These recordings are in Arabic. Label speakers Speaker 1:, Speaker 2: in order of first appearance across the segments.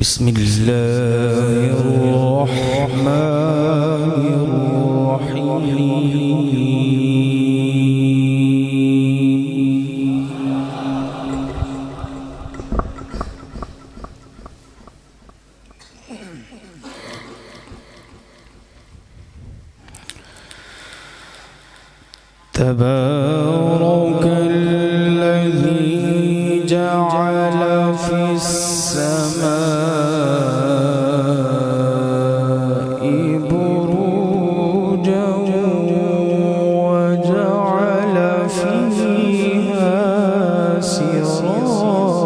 Speaker 1: بسم الله الرحمن الرحيم. تبارك الذي جعل في السماء بروجا وجعل فيها سراجا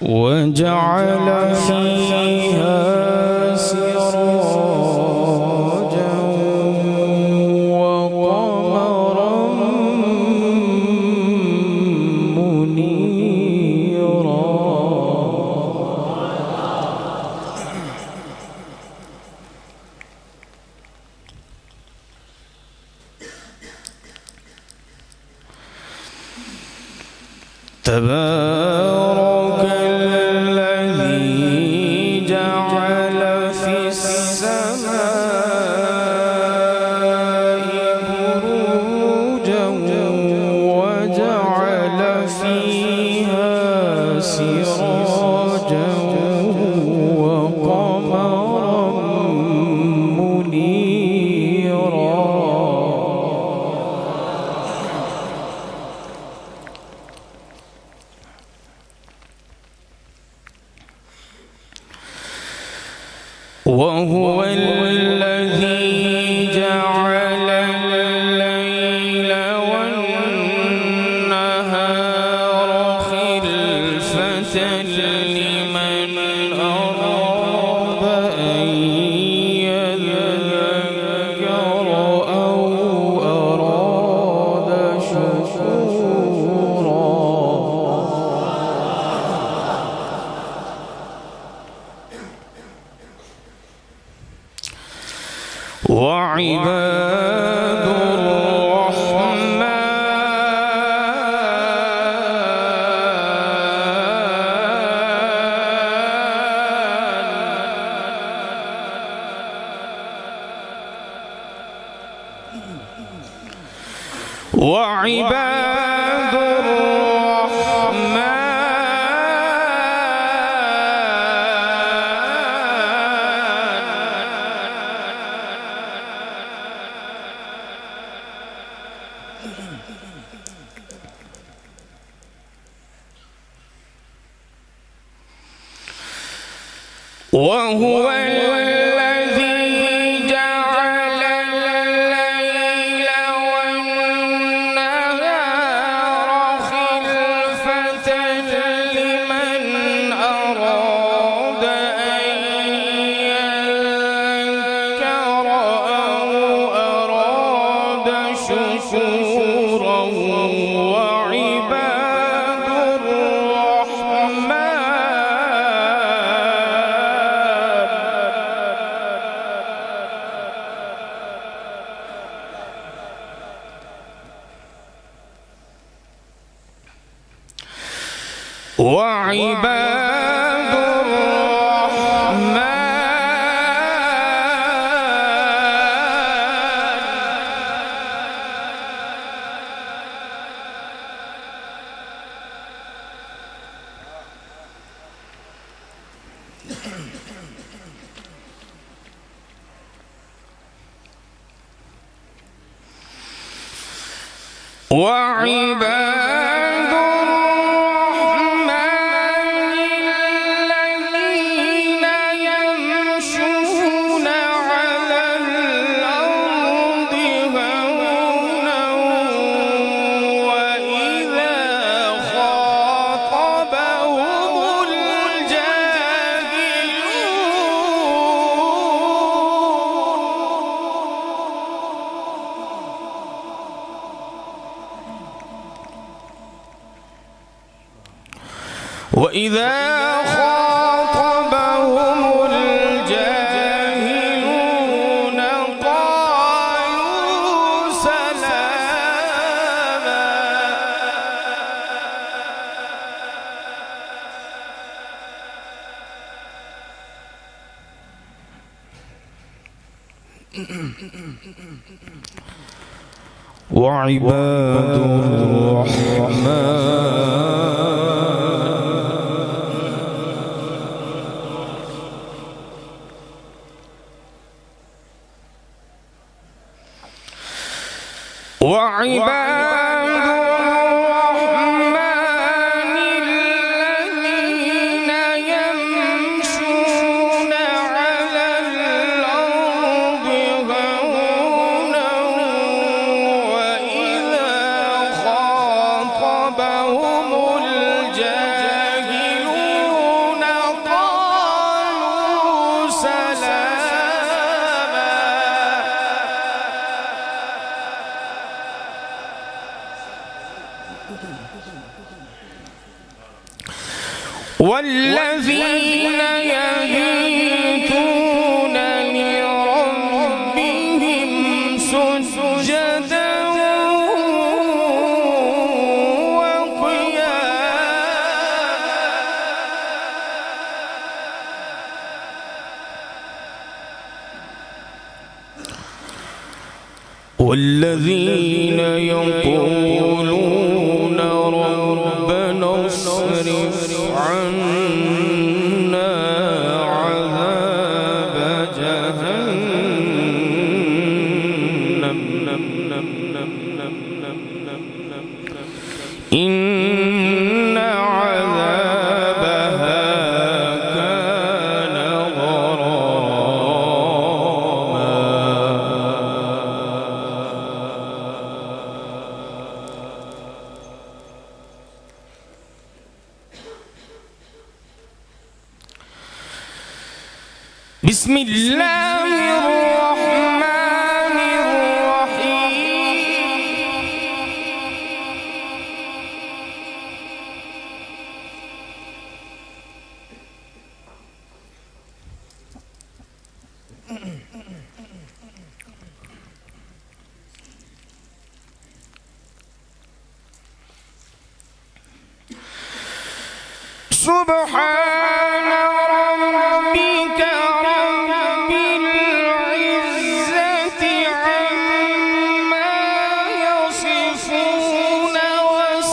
Speaker 1: وجعل فيها سراجا وقمرا منيرا تبارك الذي جعل في السماء بروجا وجعل فيها سراجا وقمرا منيرا وهو الذي جعل الليل والنهار خلفة لمن أراد أن يذكر أو أراد شكورا وعباد وهو الذي جعل الليل والنهار خلفة لمن أراد أن يذكر أو أراد شكورا وعباد الرحمن وعباد الرحمن وعباد الذين يمشون على الأرض هونا وإذا خاطبهم وإذا خاطبهم الجاهلون وعباد الرحمن الذين يمشون على الأرض هونا وإذا خاطبهم الجاهلون قالوا سلاما. والذين يبيتون لربهم سجدا وقياما والذين يقولون ربنا اصرف عنا عذاب جهنم إن عذابها كان غراما. بسم الله الرحمن الرحيم. سبحان ربك رب العزة عما يصفون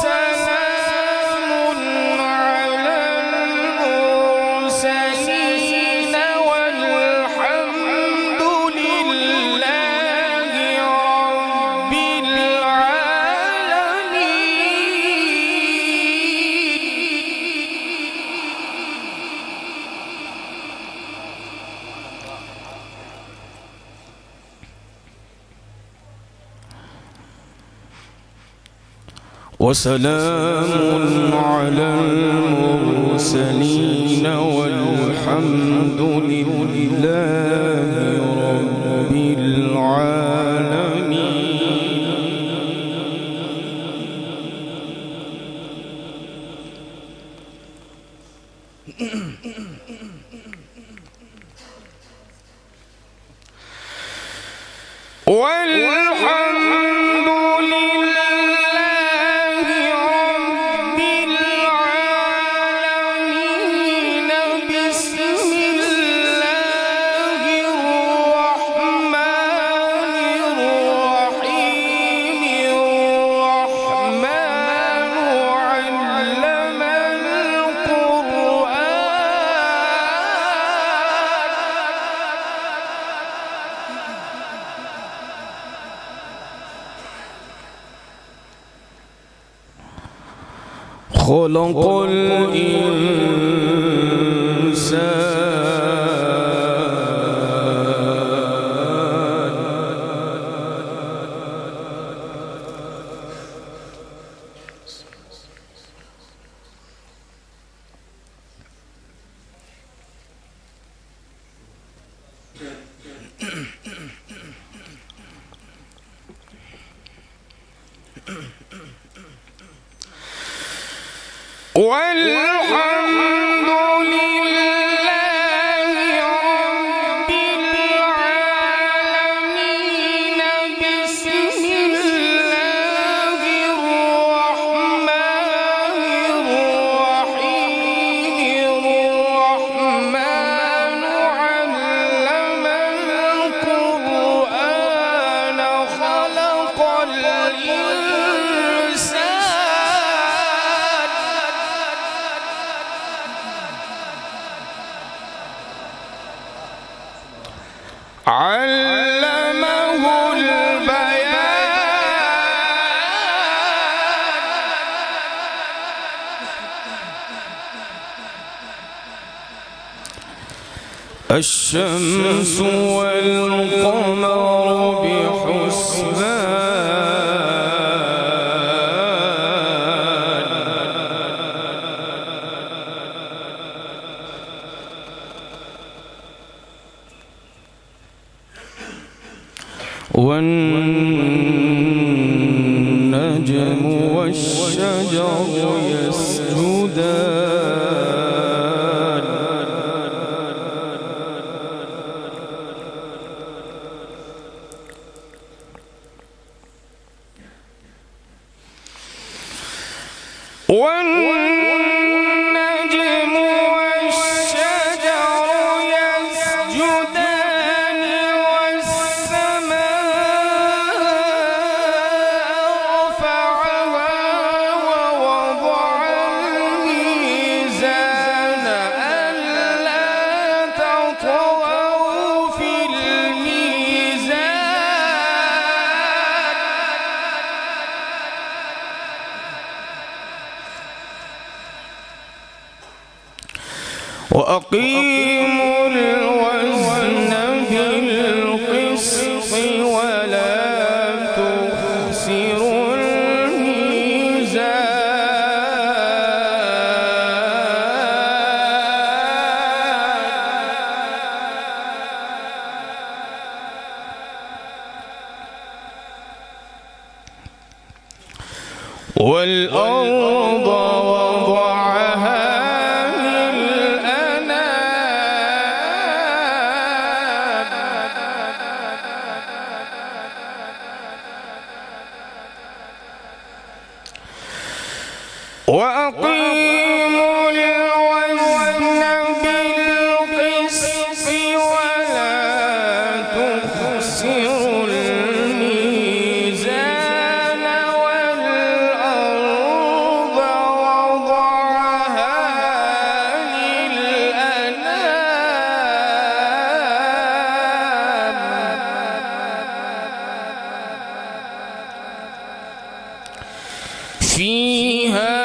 Speaker 1: وسلام على المرسلين والحمد لله رب وسلام على المرسلين والحمد لله رب العالمين. والحمد لله رب العالمين. بسم الله الرحمن الرحيم. الرحمن علم القرآن. خلق والحمد لله رب العالمين. بسم الله الرحمن الرحيم. الرحمن علم القرآن. علمه البيان الشمس والقمر بحسبان والنجم والشجر يسجدان والنجم والشجر يسجدان وأقيموا الوزن بالقسط ولا تخسروا الميزان والأرض وضعها وأقيموا الوزن بالقسط ولا تخسروا الميزان والأرض وضعها للأنام فيها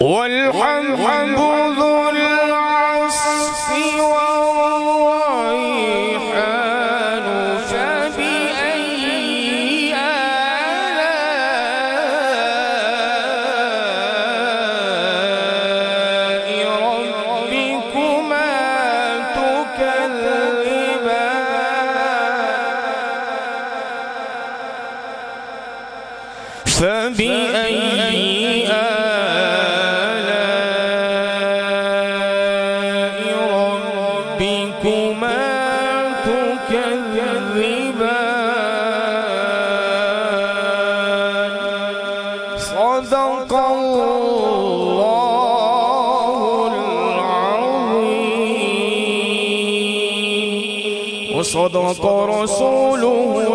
Speaker 1: والحب ذو العصف والريحان فبأي آلاء ربكما تكذبان فبأي ربكما تكذبان صدق الله العظيم وصدق رسوله